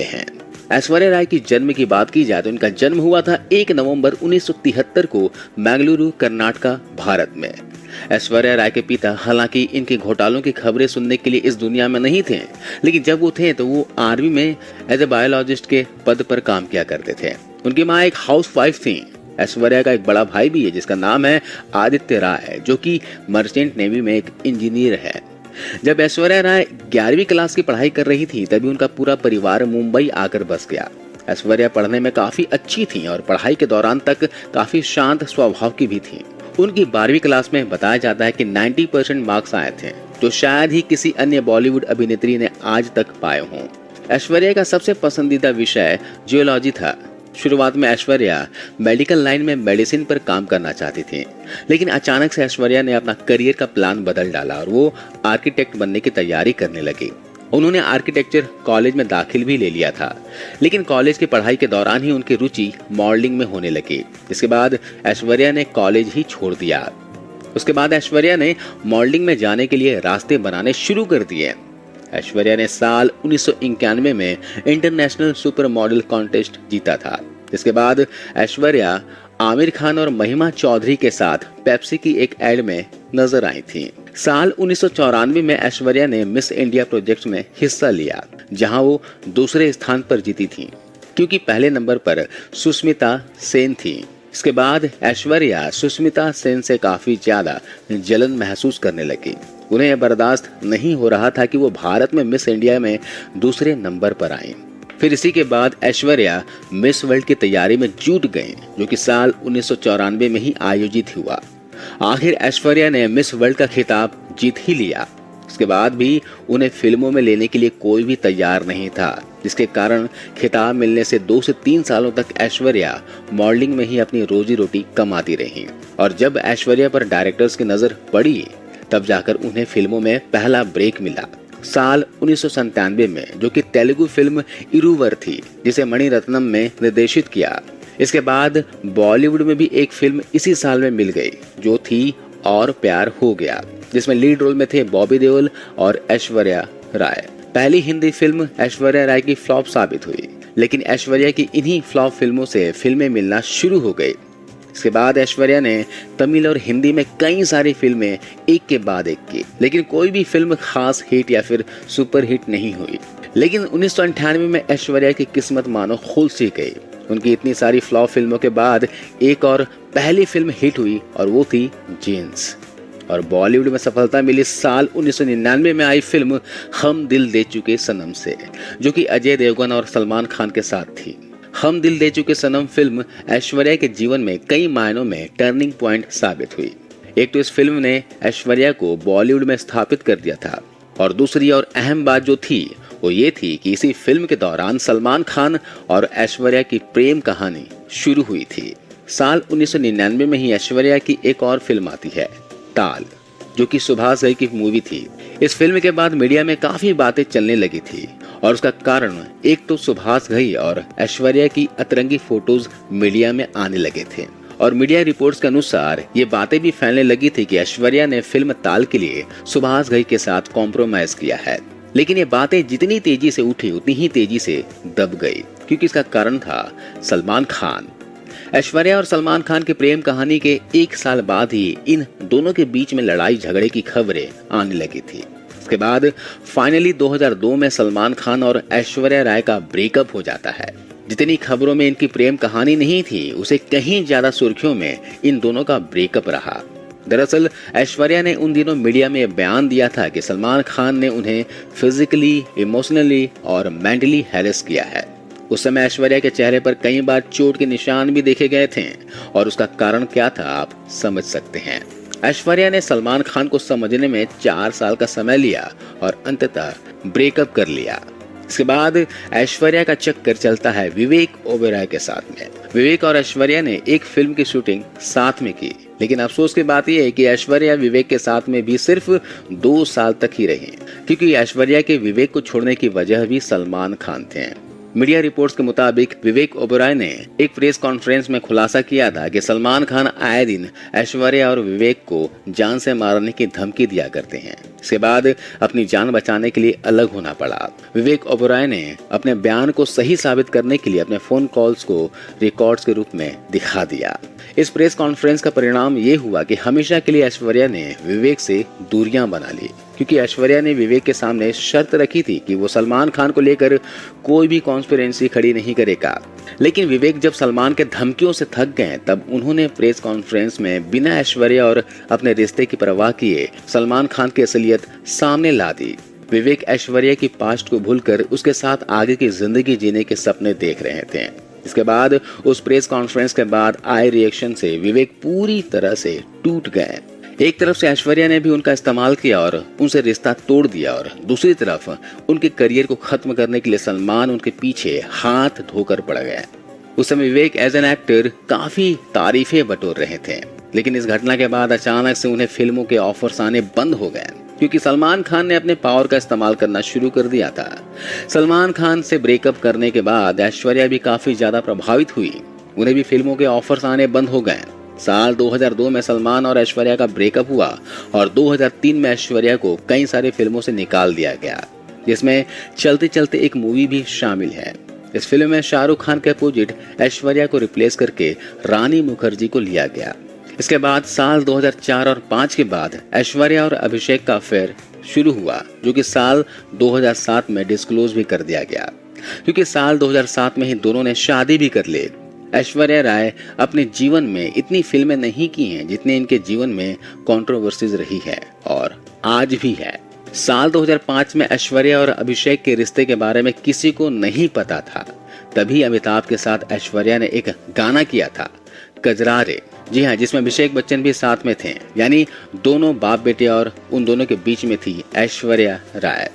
हैं। ऐश्वर्या राय की जन्म की बात की जाए तो इनका जन्म हुआ था 1 नवंबर 1973 को बेंगलुरु, कर्नाटका, भारत में। ऐश्वर्या राय के पिता हालांकि इनके घोटालों की खबरें सुनने के लिए इस दुनिया में नहीं थे, लेकिन जब वो थे तो वो आर्मी में एज ए बायोलॉजिस्ट के पद पर काम किया करते थे। उनकी माँ एक हाउसवाइफ थी। ऐश्वर्या का एक बड़ा भाई भी है जिसका नाम है आदित्य राय, जो कि मर्चेंट नेवी में एक इंजीनियर है। जब ऐश्वर्या राय 11वीं क्लास की पढ़ाई कर रही थी तभी उनका पूरा परिवार मुंबई आकर बस गया। ऐश्वर्या पढ़ने में काफी अच्छी थी और पढ़ाई के दौरान तक काफी शांत स्वभाव की भी थी। उनकी 12वीं क्लास में बताया जाता है कि 90% मार्क्स आए थे, जो शायद ही किसी अन्य बॉलीवुड अभिनेत्री ने आज तक पाए हों। ऐश्वर्या का सबसे पसंदीदा विषय जियोलॉजी था। शुरुआत में ऐश्वर्या मेडिकल लाइन में मेडिसिन पर काम करना चाहती थी, लेकिन अचानक से ऐश्वर्या ने अपना करियर का प्लान बदल डाला और वो आर्किटेक्ट बनने की तैयारी करने लगी। उन्होंने आर्किटेक्चर कॉलेज में दाखिल भी ले लिया था, लेकिन कॉलेज की पढ़ाई के दौरान ही उनकी रुचि मॉडलिंग में होने लगी। इसके बाद ऐश्वर्या ने कॉलेज ही छोड़ दिया। उसके बाद ऐश्वर्या ने मॉडलिंग में जाने के लिए रास्ते बनाने शुरू कर दिए। ऐश्वर्या ने साल 1991 में इंटरनेशनल सुपर मॉडल कॉन्टेस्ट जीता था। इसके बाद ऐश्वर्या आमिर खान और महिमा चौधरी के साथ पेप्सी की एक एड में नजर आई थी। साल 1994 में ऐश्वर्या ने मिस इंडिया प्रोजेक्ट में हिस्सा लिया, जहां वो दूसरे स्थान पर जीती थी, क्योंकि पहले नंबर पर सुष्मिता सेन थी। इसके बाद ऐश्वर्या सुष्मिता सेन से काफी ज्यादा जलन महसूस करने लगी। उन्हें यह बर्दाश्त नहीं हो रहा था कि वो भारत में मिस इंडिया में दूसरे नंबर पर आई। फिर इसी के बाद ऐश्वर्या मिस वर्ल्ड की तैयारी में जुट गई, जो कि साल 1994 में ही आयोजित हुआ। आखिर ऐश्वर्या ने मिस वर्ल्ड का खिताब जीत ही लिया। इसके बाद भी उन्हें फिल्मों में लेने के लिए कोई भी तैयार नहीं था, जिसके कारण खिताब मिलने से 2 से 3 सालों तक ऐश्वर्या मॉडलिंग में ही अपनी रोजी रोटी कमाती रही। और जब ऐश्वर्या पर डायरेक्टर्स की नजर पड़ी तब जाकर उन्हें फिल्मों में पहला ब्रेक मिला। साल 1997 में, जो कि तेलुगु फिल्म इरुवर थी, जिसे मणिरत्नम ने निर्देशित किया। इसके बाद बॉलीवुड में भी एक फिल्म इसी साल में मिल गई, जो थी और प्यार हो गया, जिसमें लीड रोल में थे बॉबी देओल और ऐश्वर्या राय। पहली हिंदी फिल्म ऐश्वर्या राय की फ्लॉप साबित हुई, लेकिन ऐश्वर्या की इन्हीं फ्लॉप फिल्मों से फिल्में मिलना शुरू हो गई। इसके बाद ऐश्वर्या ने तमिल और हिंदी में कई सारी फिल्में एक के बाद एक की, लेकिन कोई भी फिल्म खास हिट या फिर सुपर हिट नहीं हुई। लेकिन 1998 में ऐश्वर्या की किस्मत मानो खुल सी गई। उनकी इतनी सारी फ्लॉप फिल्मों के बाद एक और पहली फिल्म हिट हुई और वो थी जीन्स। और बॉलीवुड में सफलता मिली साल 1999 में आई फिल्म हम दिल दे चुके सनम से, जो कि अजय देवगन और सलमान खान के साथ थी। हम दिल दे चुके सनम फिल्म ऐश्वर्या के जीवन में कई मायनों में टर्निंग पॉइंट साबित हुई। एक तो इस फिल्म ने ऐश्वर्या को बॉलीवुड में स्थापित कर दिया था, और दूसरी और अहम बात जो थी वो ये थी कि इसी फिल्म के दौरान सलमान खान और ऐश्वर्या की प्रेम कहानी शुरू हुई थी। साल 1999 में ही ऐश्वर्या की एक और फिल्म आती है, ताल, जो कि सुभाष घई की मूवी थी। इस फिल्म के बाद मीडिया में काफी बातें चलने लगी थी, और उसका कारण एक तो सुभाष घई और ऐश्वर्या की अतरंगी फोटोज मीडिया में आने लगे थे, और मीडिया रिपोर्ट्स के अनुसार ये बातें भी फैलने लगी थी कि ऐश्वर्या ने फिल्म ताल के लिए सुभाष घई के साथ कॉम्प्रोमाइज किया है। लेकिन ये बातें जितनी तेजी से उठी उतनी ही तेजी से दब गई, क्योंकि इसका कारण था सलमान खान। ऐश्वर्या और सलमान खान की प्रेम कहानी के 1 साल बाद ही इन दोनों के बीच में लड़ाई झगड़े की खबरें आने लगी थी। इसके बाद फाइनली 2002 में सलमान खान और ऐश्वर्या राय का ब्रेकअप हो जाता है। जितनी खबरों में इनकी प्रेम कहानी नहीं थी, उसे कहीं ज्यादा सुर्खियों में इन दोनों का ब्रेकअप रहा। दरअसल ऐश्वर्या ने उन दिनों मीडिया में बयान दिया था कि सलमान खान ने उन्हें फिजिकली, इमोशनली और मेंटली हैरेस किया है। उस समय ऐश्वर्या के चेहरे पर कई बार चोट के निशान भी देखे गए थे, और उसका कारण क्या था आप समझ सकते हैं। ऐश्वर्या ने सलमान खान को समझने में 4 साल का समय लिया और अंततः ब्रेकअप कर लिया। इसके बाद ऐश्वर्या का चक्कर चलता है विवेक ओबेरॉय के साथ में। विवेक और ऐश्वर्या ने एक फिल्म की शूटिंग साथ में की, लेकिन अफसोस की बात यह है कि ऐश्वर्या विवेक के साथ में भी सिर्फ 2 साल तक ही रही, क्योंकि ऐश्वर्या के विवेक को छोड़ने की वजह भी सलमान खान थे। मीडिया रिपोर्ट्स के मुताबिक विवेक ओबेरॉय ने एक प्रेस कॉन्फ्रेंस में खुलासा किया था कि सलमान खान आए दिन ऐश्वर्या और विवेक को जान से मारने की धमकी दिया करते हैं। इसके बाद अपनी जान बचाने के लिए अलग होना पड़ा। विवेक ओबेरॉय ने अपने बयान को सही साबित करने के लिए अपने फोन कॉल्स को रिकॉर्ड्स के रूप में दिखा दिया। इस प्रेस कॉन्फ्रेंस का परिणाम ये हुआ कि हमेशा के लिए ऐश्वर्या ने विवेक से दूरियां बना ली, क्योंकि ऐश्वर्या ने विवेक के सामने शर्त रखी थी कि वो सलमान खान को लेकर कोई भी कॉन्स्पिरेसी खड़ी नहीं करेगा। लेकिन विवेक जब सलमान के धमकियों से थक गए तब उन्होंने प्रेस कॉन्फ्रेंस में बिना ऐश्वर्या और अपने रिश्ते की परवाह किए सलमान खान की असलियत सामने ला दी। विवेक ऐश्वर्या की पास्ट को भूलकर उसके साथ आगे की जिंदगी जीने के सपने देख रहे थे। इसके बाद उस प्रेस कॉन्फ्रेंस के बाद आए रिएक्शन से विवेक पूरी तरह से टूट गए। एक तरफ से ऐश्वर्या ने भी उनका इस्तेमाल किया और उनसे रिश्ता तोड़ दिया, और दूसरी तरफ उनके करियर को खत्म करने के लिए सलमान उनके पीछे हाथ धोकर पड़ गए। उस समय विवेक एज एन एक्टर काफी तारीफें बटोर रहे थे, लेकिन इस घटना के बाद अचानक से उन्हें फिल्मों के ऑफर्स आने बंद हो गए, क्योंकि सलमान खान ने अपने पावर का इस्तेमाल करना शुरू कर दिया था। सलमान खान से ब्रेकअप करने के बाद ऐश्वर्या भी काफी ज्यादा प्रभावित हुई। उन्हें भी फिल्मों के ऑफर्स आने बंद हो गए। साल 2002 में सलमान और ऐश्वर्या का ब्रेकअप हुआ और 2003 में ऐश्वर्या को कई सारी फिल्मों से निकाल दिया गया, जिसमें चलते चलते एक मूवी भी शामिल है। इस फिल्म में शाहरुख खान के अपोजिट ऐश्वर्या को रिप्लेस करके रानी मुखर्जी को लिया गया। इसके बाद साल 2004 और 2005 के बाद ऐश्वर्या और अभिषेक का अफेयर शुरू हुआ, जो कि साल 2007 में डिस्क्लोज भी कर दिया गया, क्योंकि साल 2007 में ही दोनों ने शादी भी कर ली। ऐश्वर्या राय अपने जीवन में इतनी फिल्में नहीं की हैं जितने इनके जीवन में कंट्रोवर्सीज रही है और आज भी है। साल 2005 में ऐश्वर्या और अभिषेक के रिश्ते के बारे में किसी को नहीं पता था। तभी अमिताभ के साथ ऐश्वर्या ने एक गाना किया था, कजरारे, जी हाँ, जिसमें अभिषेक बच्चन भी साथ में थे, यानी दोनों बाप बेटे, और उन दोनों के बीच में थी ऐश्वर्या राय।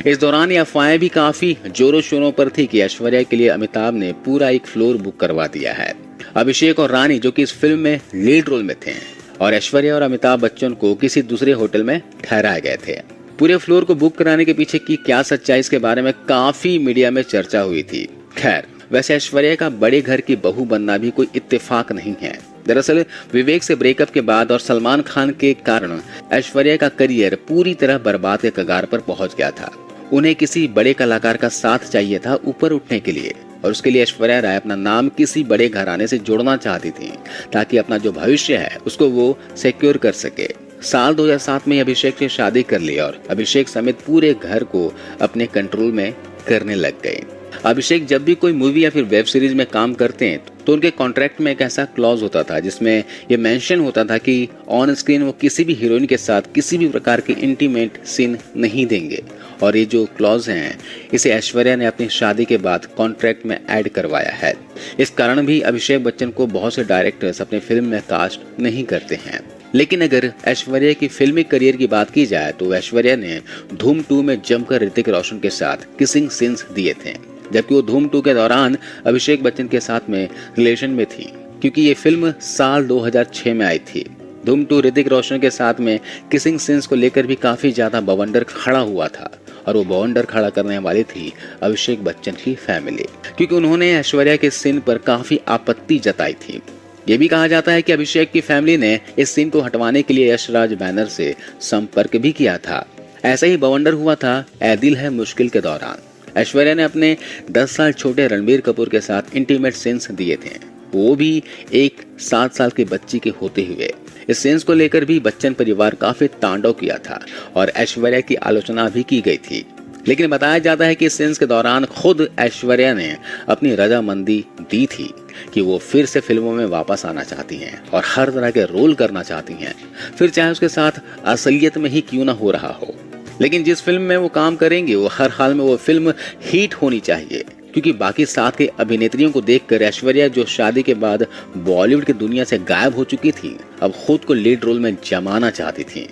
इस दौरान ये अफवाहें भी काफी जोरों शोरों पर थी कि ऐश्वर्या के लिए अमिताभ ने पूरा एक फ्लोर बुक करवा दिया है। अभिषेक और रानी, जो कि इस फिल्म में लीड रोल में थे, और ऐश्वर्या और अमिताभ बच्चन को किसी दूसरे होटल में ठहराए गए थे। पूरे फ्लोर को बुक कराने के पीछे की क्या सच्चाई, इसके बारे में काफी मीडिया में चर्चा हुई थी। खैर, वैसे ऐश्वर्या का बड़े घर की बहू बनना भी कोई इत्तेफाक नहीं है। दरअसल विवेक से ब्रेकअप के बाद और सलमान खान के कारण ऐश्वर्या का करियर पूरी तरह बर्बाद के कगार पर पहुंच गया था। उन्हें किसी बड़े कलाकार का साथ चाहिए था ऊपर उठने के लिए, और उसके लिए ऐश्वर्या राय अपना नाम किसी बड़े घराने से जोड़ना चाहती थी, ताकि अपना जो भविष्य है उसको वो सिक्योर कर सके। साल 2007 में अभिषेक से शादी कर ली और अभिषेक समेत पूरे घर को अपने कंट्रोल में करने लग गए। अभिषेक जब भी कोई मूवी या फिर वेब सीरीज में काम करते हैं तो उनके कॉन्ट्रैक्ट में एक ऐसा क्लॉज होता था जिसमें ये मेंशन होता था कि ऑन स्क्रीन वो किसी भी हीरोइन के साथ किसी भी प्रकार के इंटीमेट सीन नहीं देंगे, और ये जो क्लॉज हैं इसे ऐश्वर्या ने अपनी शादी के बाद कॉन्ट्रैक्ट में ऐड करवाया है। इस कारण भी अभिषेक बच्चन को बहुत से डायरेक्टर्स अपने फिल्म में कास्ट नहीं करते हैं। लेकिन अगर ऐश्वर्या की फिल्मी करियर की बात की जाए तो ऐश्वर्या ने धूम 2 में जमकर ऋतिक रोशन के साथ किसिंग सीन्स दिए थे, जबकि वो धूम 2 के दौरान अभिषेक बच्चन के साथ में रिलेशन में थी, क्योंकि ये फिल्म साल 2006 में आई थी। धूम 2 ऋतिक रोशन के साथ में किसिंग सीन्स को लेकर भी काफी ज्यादा बवंडर खड़ा हुआ था, और वो बवंडर खड़ा करने वाली थी अभिषेक बच्चन की फैमिली, क्योंकि उन्होंने ऐश्वर्या के सीन पर काफी आपत्ति जताई थी। ये भी कहा जाता है कि अभिषेक की फैमिली ने इस सीन को हटवाने के लिए यशराज बैनर से संपर्क भी किया था। ऐसा ही बवंडर हुआ था ऐ दिल है मुश्किल के दौरान। ऐश्वर्या ने अपने 10 साल छोटे रणबीर कपूर के साथ इंटीमेट सीन्स दिए थे, वो भी एक 7 साल की बच्ची के होते हुए। इस सीन्स को लेकर भी बच्चन परिवार काफी तांडव किया था और ऐश्वर्या की आलोचना भी की गई थी। लेकिन बताया जाता है कि इस सीन्स के दौरान खुद ऐश्वर्या ने अपनी रजामंदी दी थी कि वो फिर से फिल्मों में वापस आना चाहती हैं और हर तरह के रोल करना चाहती हैं, फिर चाहे उसके साथ असलियत में ही क्यों ना हो रहा हो। लेकिन जिस फिल्म में वो काम करेंगे वो हर हाल में वो फिल्म हिट होनी चाहिए, क्योंकि बाकी साथ के अभिनेत्रियों को देखकर ऐश्वर्या, जो शादी के बाद बॉलीवुड की दुनिया से गायब हो चुकी थी, अब खुद को लीड रोल में जमाना चाहती थी।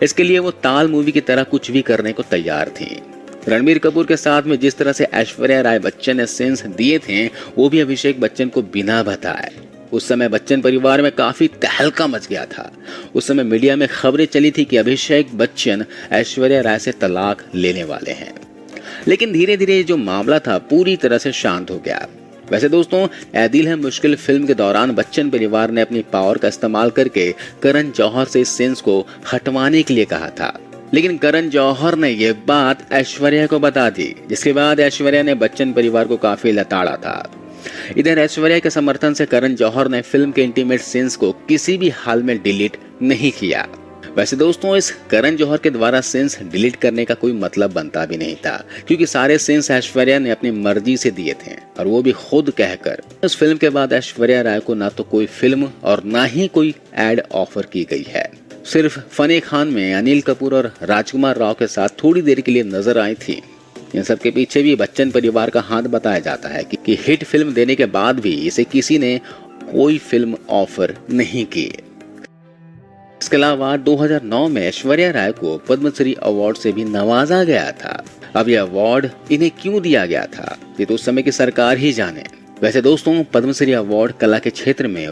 इसके लिए वो ताल मूवी की तरह कुछ भी करने को तैयार थी। रणबीर कपूर के साथ में जिस तरह से ऐश्वर्या राय बच्चन ने सीन्स दिए थे, वो भी अभिषेक बच्चन को बिना बताए। उस समय बच्चन परिवार में काफी तहलका मच गया था। उस समय मीडिया में खबरें चली थी कि अभिषेक बच्चन ऐश्वर्या राय से तलाक लेने वाले हैं। लेकिन धीरे धीरे जो मामला था पूरी तरह से शांत हो गया। वैसे दोस्तों, ऐ दिल है मुश्किल फिल्म के दौरान बच्चन परिवार ने अपनी पावर का इस्तेमाल करके करण जौहर से इस सीन्स को हटवाने के लिए कहा था, लेकिन करण जौहर ने ये बात ऐश्वर्या को बता दी, जिसके बाद ऐश्वर्या ने बच्चन परिवार को काफी लताड़ा था। इधर ऐश्वर्या के समर्थन से करण जौहर ने फिल्म के इंटीमेट सीन्स को किसी भी हाल में डिलीट नहीं किया। वैसे दोस्तों, इस करण जौहर के द्वारा सीन्स डिलीट करने का कोई मतलब बनता भी नहीं था, क्योंकि सारे सीन्स ऐश्वर्या ने अपनी मर्जी से दिए थे, और वो भी खुद कहकर। इस फिल्म के बाद ऐश्वर्या राय को ना तो कोई फिल्म और ना ही कोई एड ऑफर की गई है। सिर्फ फनी खान में अनिल कपूर और राजकुमार राव के साथ थोड़ी देर के लिए नजर आई थी। इन सब के पीछे भी बच्चन परिवार का हाथ बताया जाता है कि हिट फिल्म देने के बाद भी इसे किसी ने कोई फिल्म ऑफर नहीं की। इसके अलावा 2009 में ऐश्वर्या राय को पद्मश्री अवार्ड से भी नवाजा गया था। अब यह अवार्ड इन्हें क्यों दिया गया था, ये तो उस समय की सरकार ही जाने। वैसे दोस्तों, पद्मश्री अवार्ड कला के क्षेत्र में